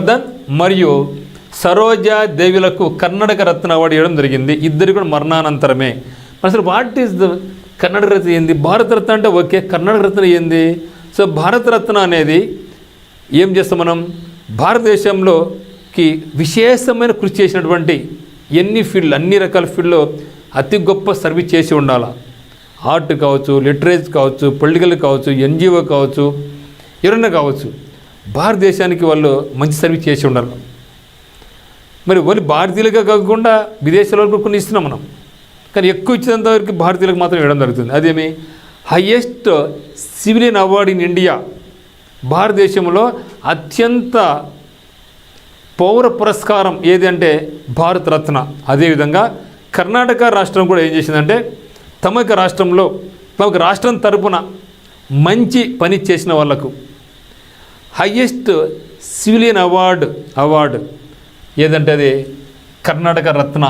విష్ణువర్ధన్ మరియు సరోజా దేవిలకు కర్ణాటక రత్న అవార్డు ఇవ్వడం జరిగింది. ఇద్దరు కూడా మరణానంతరమే. అసలు వాట్ ఈస్ ద కర్ణాటక రత్న ఏంది? భారతరత్న అంటే ఓకే, కర్ణాటక రత్న ఏంది? సో భారతరత్న అనేది ఏం చేస్తాం మనం? భారతదేశంలోకి విశేషమైన కృషి చేసినటువంటి అన్ని రకాల ఫీల్డ్లో అతి గొప్ప సర్వీస్ చేసి ఉండాలి. ఆర్ట్ కావచ్చు, లిటరేచర్ కావచ్చు, పొలిటికల్ కావచ్చు, ఎన్జిఓ కావచ్చు, ఎవరైనా కావచ్చు, భారతదేశానికి వాళ్ళు మంచి సర్వీస్ చేసి ఉండాలి. మరి ఓన్లీ భారతీయులుగా కాకుండా విదేశాల వరకు కొన్ని ఇస్తున్నాం మనం, కానీ ఎక్కువ ఇచ్చినంత వరకు భారతీయులకు మాత్రం ఇవ్వడం జరుగుతుంది. అదేమి highest civilian award in India, భారతదేశంలో అత్యంత పౌర పురస్కారం ఏది అంటే భారతరత్న. అదేవిధంగా కర్ణాటక రాష్ట్రం కూడా ఏం చేసిందంటే తమకు రాష్ట్రం తరపున మంచి పని చేసిన వాళ్లకు హయ్యెస్ట్ సివిలియన్ అవార్డు ఏదంటే అది కర్ణాటక రత్న.